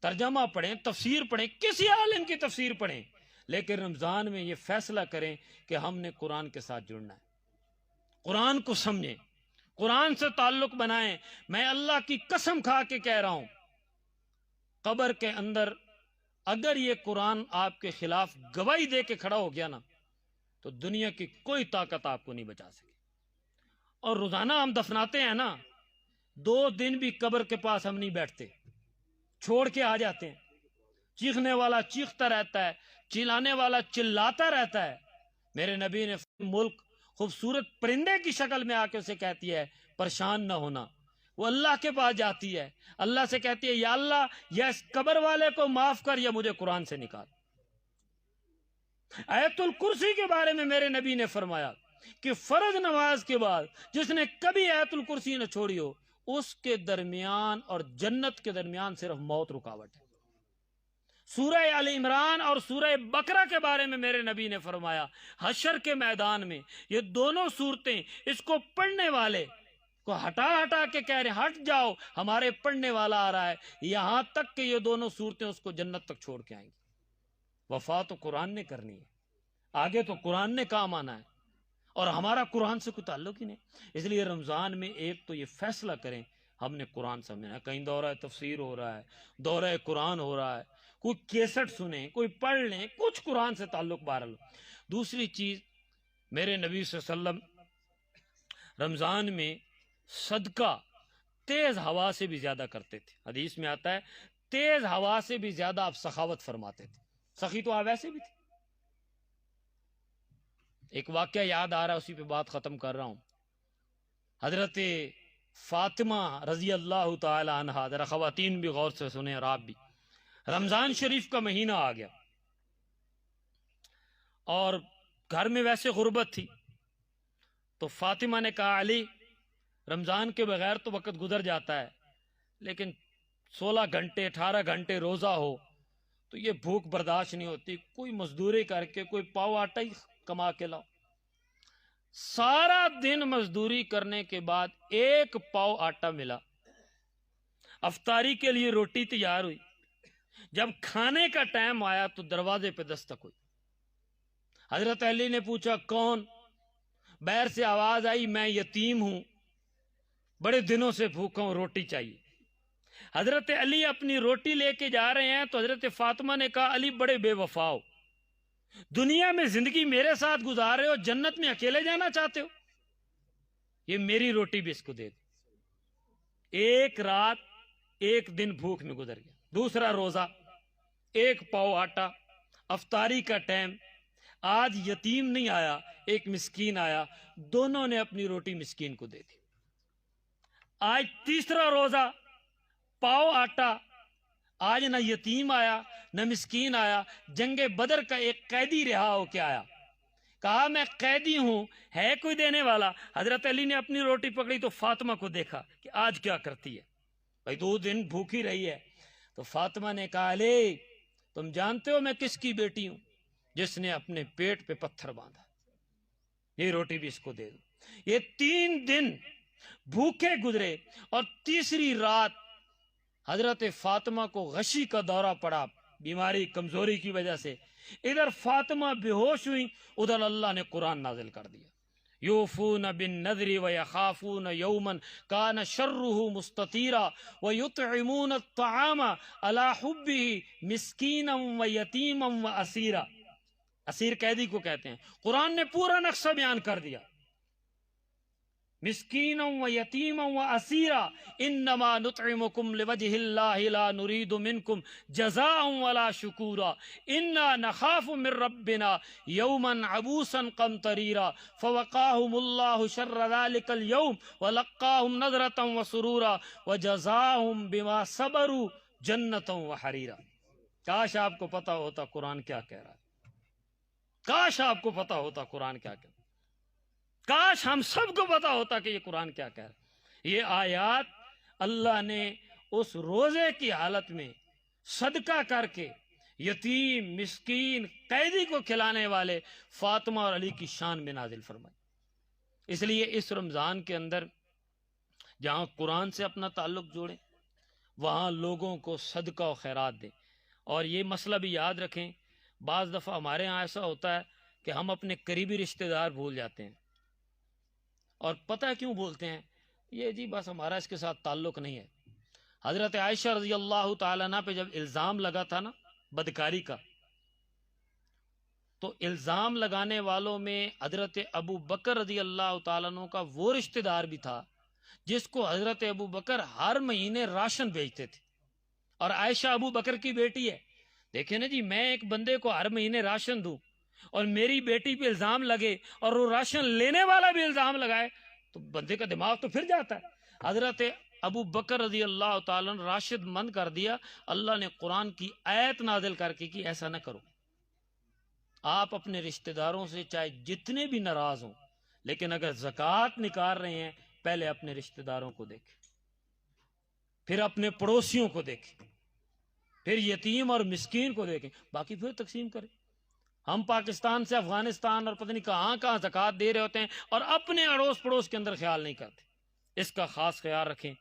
ترجمہ پڑھیں، تفسیر پڑھیں، کسی عالم کی تفسیر پڑھیں. لیکن رمضان میں یہ فیصلہ کریں کہ ہم نے قرآن کے ساتھ جڑنا ہے، قرآن کو سمجھیں، قرآن سے تعلق بنائیں. میں اللہ کی قسم کھا کے کہہ رہا ہوں، قبر کے اندر اگر یہ قرآن آپ کے خلاف گواہی دے کے کھڑا ہو گیا نا، تو دنیا کی کوئی طاقت آپ کو نہیں بچا سکے. اور روزانہ ہم دفناتے ہیں نا، 2 دن بھی قبر کے پاس ہم نہیں بیٹھتے، چھوڑ کے آ جاتے ہیں. چیخنے والا چیختا رہتا ہے، چلانے والا چلاتا رہتا ہے. میرے نبی نے ملک خوبصورت پرندے کی شکل میں آ کے اسے کہتی ہے پریشان نہ ہونا. وہ اللہ کے پاس جاتی ہے، اللہ سے کہتی ہے یا اللہ یا اس قبر والے کو معاف کر یا مجھے قرآن سے نکال. آیت الکرسی کے بارے میں میرے نبی نے فرمایا کہ فرض نماز کے بعد جس نے کبھی آیت الکرسی نہ چھوڑی ہو، اس کے درمیان اور جنت کے درمیان صرف موت رکاوٹ ہے. سورہ آل عمران اور سورہ بقرہ کے بارے میں میرے نبی نے فرمایا حشر کے میدان میں یہ دونوں صورتیں اس کو پڑھنے والے کو ہٹا ہٹا کے کہہ رہے ہیں ہٹ جاؤ، ہمارے پڑھنے والا آ رہا ہے، یہاں تک کہ یہ دونوں صورتیں اس کو جنت تک چھوڑ کے آئیں گی. وفات تو قرآن نے کرنی ہے، آگے تو قرآن نے کام آنا ہے، اور ہمارا قرآن سے کوئی تعلق ہی نہیں. اس لیے رمضان میں ایک تو یہ فیصلہ کریں ہم نے قرآن سمجھنا ہے. کہیں دورہ تفسیر ہو رہا ہے، دورہ قرآن ہو رہا ہے، کوئی کیسٹ سنیں، کوئی پڑھ لیں، کچھ قرآن سے تعلق بہرحال. دوسری چیز، میرے نبی صلی اللہ علیہ وسلم رمضان میں صدقہ تیز ہوا سے بھی زیادہ کرتے تھے. حدیث میں آتا ہے تیز ہوا سے بھی زیادہ آپ سخاوت فرماتے تھے. سخی تو آپ ویسے بھی تھے. ایک واقعہ یاد آ رہا ہے، اسی پہ بات ختم کر رہا ہوں. حضرت فاطمہ رضی اللہ تعالی عنہا، ذرا خواتین بھی غور سے سنیں اور آپ بھی، رمضان شریف کا مہینہ آ گیا اور گھر میں ویسے غربت تھی، تو فاطمہ نے کہا علی رمضان کے بغیر تو وقت گزر جاتا ہے، لیکن 16 گھنٹے 18 گھنٹے روزہ ہو تو یہ بھوک برداشت نہیں ہوتی، کوئی مزدوری کر کے کوئی پاؤ آٹا ہی کما کے لاؤ. سارا دن مزدوری کرنے کے بعد 1 پاؤ آٹا ملا، افطاری کے لیے روٹی تیار ہوئی. جب کھانے کا ٹائم آیا تو دروازے پہ دستک ہوئی. حضرت علی نے پوچھا کون؟ باہر سے آواز آئی میں یتیم ہوں، بڑے دنوں سے بھوکا ہوں، روٹی چاہیے. حضرت علی اپنی روٹی لے کے جا رہے ہیں تو حضرت فاطمہ نے کہا علی بڑے بے وفا ہو، دنیا میں زندگی میرے ساتھ گزار رہے ہو، جنت میں اکیلے جانا چاہتے ہو، یہ میری روٹی بھی اس کو دے دو. 1 رات 1 دن بھوک میں گزر گیا. دوسرا روزہ 1 پاؤ آٹا، افطاری کا ٹائم. آج یتیم نہیں آیا، ایک مسکین آیا، دونوں نے اپنی روٹی مسکین کو دے دی۔ آج تیسرا روزہ، پاؤ آٹا، آج نہ یتیم آیا نہ مسکین آیا، جنگ بدر کا ایک قیدی رہا ہو کے آیا، کہا میں قیدی ہوں، ہے کوئی دینے والا؟ حضرت علی نے اپنی روٹی پکڑی تو فاطمہ کو دیکھا کہ آج کیا کرتی ہے، بھائی 2 دن بھوکی رہی ہے۔ تو فاطمہ نے کہا علی تم جانتے ہو میں کس کی بیٹی ہوں؟ جس نے اپنے پیٹ پہ پتھر باندھا، یہ روٹی بھی اس کو دے دو۔ یہ 3 دن بھوکے گزرے، اور تیسری رات حضرت فاطمہ کو غشی کا دورہ پڑا، بیماری کمزوری کی وجہ سے۔ ادھر فاطمہ بے ہوش ہوئی، ادھر اللہ نے قرآن نازل کر دیا، یوفون بالنذر ویخافون یوما کان شرہ مستطیرا ویطعمون الطعام علی حبہ مسکینا ویتیما واسیرا۔ اسیر قیدی کو کہتے ہیں۔ قرآن نے پورا نقشہ بیان کر دیا، مسکینا و یتیما و اسیرا انما نطعمکم لوجہ اللہ لا نرید منکم جزاء ولا شکورا انا نخاف من ربنا یوما عبوسا قمطریرا فوقاہم اللہ شر ذلک اليوم ولقاہم نظرة وسرورا وجزاہم بما صبروا جنتا وحریرا۔ کاش آپ کو پتا ہوتا قرآن کیا کہہ رہا ہے، کاش آپ کو پتا ہوتا قرآن کیا کہہ رہا ہے، کاش ہم سب کو پتا ہوتا کہ یہ قرآن کیا کہہ رہا ہے۔ یہ آیات اللہ نے اس روزے کی حالت میں صدقہ کر کے یتیم، مسکین، قیدی کو کھلانے والے فاطمہ اور علی کی شان میں نازل فرمائی۔ اس لیے اس رمضان کے اندر جہاں قرآن سے اپنا تعلق جوڑیں، وہاں لوگوں کو صدقہ و خیرات دیں۔ اور یہ مسئلہ بھی یاد رکھیں، بعض دفعہ ہمارے ہاں ایسا ہوتا ہے کہ ہم اپنے قریبی رشتہ دار بھول جاتے ہیں، اور پتہ کیوں بولتے ہیں؟ یہ جی بس ہمارا اس کے ساتھ تعلق نہیں ہے۔ حضرت عائشہ رضی اللہ تعالیٰ عنہ پہ جب الزام لگا تھا نا بدکاری کا، تو الزام لگانے والوں میں حضرت ابو بکر رضی اللہ تعالیٰ عنہ کا وہ رشتہ دار بھی تھا جس کو حضرت ابو بکر ہر مہینے راشن بھیجتے تھے، اور عائشہ ابو بکر کی بیٹی ہے۔ دیکھیں نا جی، میں ایک بندے کو ہر مہینے راشن دوں اور میری بیٹی پہ الزام لگے اور وہ راشن لینے والا بھی الزام لگائے، تو بندے کا دماغ تو پھر جاتا ہے۔ حضرت ابو بکر رضی اللہ تعالیٰ نے راشد مند کر دیا۔ اللہ نے قرآن کی آیت نازل کر کے کہ ایسا نہ کرو، آپ اپنے رشتہ داروں سے چاہے جتنے بھی ناراض ہوں، لیکن اگر زکوٰۃ نکال رہے ہیں پہلے اپنے رشتہ داروں کو دیکھیں، پھر اپنے پڑوسیوں کو دیکھیں، پھر یتیم اور مسکین کو دیکھیں، باقی پھر تقسیم کریں۔ ہم پاکستان سے افغانستان اور پتہ نہیں کہاں کہاں زکوٰۃ دے رہے ہوتے ہیں اور اپنے اڑوس پڑوس کے اندر خیال نہیں کرتے۔ اس کا خاص خیال رکھیں۔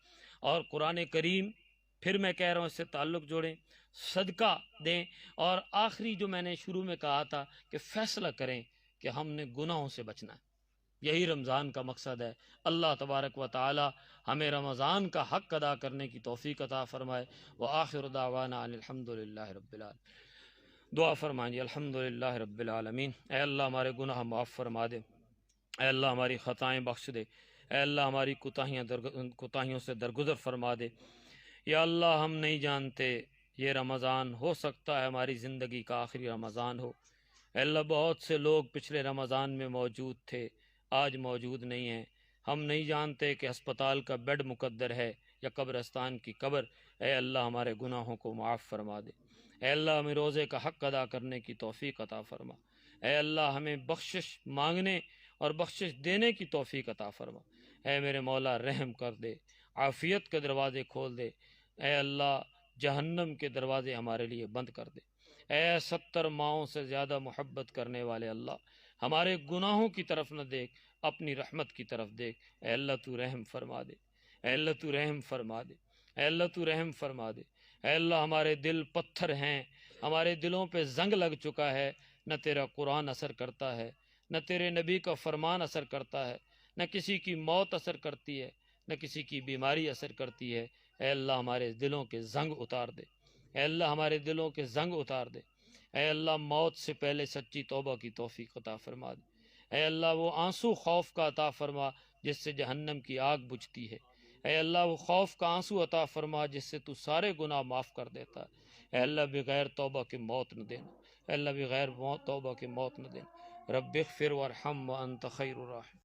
اور قرآن کریم، پھر میں کہہ رہا ہوں، اس سے تعلق جوڑیں، صدقہ دیں، اور آخری جو میں نے شروع میں کہا تھا کہ فیصلہ کریں کہ ہم نے گناہوں سے بچنا ہے۔ یہی رمضان کا مقصد ہے۔ اللہ تبارک و تعالی ہمیں رمضان کا حق ادا کرنے کی توفیق عطا فرمائے۔ وآخر دعوانا ان الحمد للہ رب العالمین۔ دعا فرمائیں، الحمدللہ رب العالمین۔ اے اللہ ہمارے گناہ معاف فرما دے، اے اللہ ہماری خطائیں بخش دے، اے اللہ ہماری کوتاہیوں سے درگزر فرما دے۔ یا اللہ ہم نہیں جانتے یہ رمضان ہو سکتا ہے ہماری زندگی کا آخری رمضان ہو۔ اے اللہ بہت سے لوگ پچھلے رمضان میں موجود تھے، آج موجود نہیں ہیں۔ ہم نہیں جانتے کہ ہسپتال کا بیڈ مقدر ہے یا قبرستان کی قبر۔ اے اللہ ہمارے گناہوں کو معاف فرما دے۔ اے اللہ ہمیں روزے کا حق ادا کرنے کی توفیق عطا فرما۔ اے اللہ ہمیں بخشش مانگنے اور بخشش دینے کی توفیق عطا فرما۔ اے میرے مولا رحم کر دے، عافیت کے دروازے کھول دے۔ اے اللہ جہنم کے دروازے ہمارے لیے بند کر دے۔ اے 70 ماؤں سے زیادہ محبت کرنے والے اللہ، ہمارے گناہوں کی طرف نہ دیکھ، اپنی رحمت کی طرف دیکھ۔ اے اللہ تو رحم فرما دے، اے اللہ تو رحم فرما دے، اے اللہ تو رحم فرما دے۔ اے اللہ ہمارے دل پتھر ہیں، ہمارے دلوں پہ زنگ لگ چکا ہے، نہ تیرا قرآن اثر کرتا ہے، نہ تیرے نبی کا فرمان اثر کرتا ہے، نہ کسی کی موت اثر کرتی ہے، نہ کسی کی بیماری اثر کرتی ہے۔ اے اللہ ہمارے دلوں کے زنگ اتار دے، اے اللہ ہمارے دلوں کے زنگ اتار دے۔ اے اللہ موت سے پہلے سچی توبہ کی توفیق عطا فرما دے۔ اے اللہ وہ آنسو خوف کا عطا فرما جس سے جہنم کی آگ بجھتی ہے۔ اے اللہ وہ خوف کا آنسو عطا فرما جس سے تو سارے گناہ معاف کر دیتا ہے۔ اے اللہ بغیر توبہ کے موت نہ دینا۔ اے اللہ بغیر موت توبہ کے موت نہ دینا۔ رب اغفر وارحم وانت خیر الراحمین۔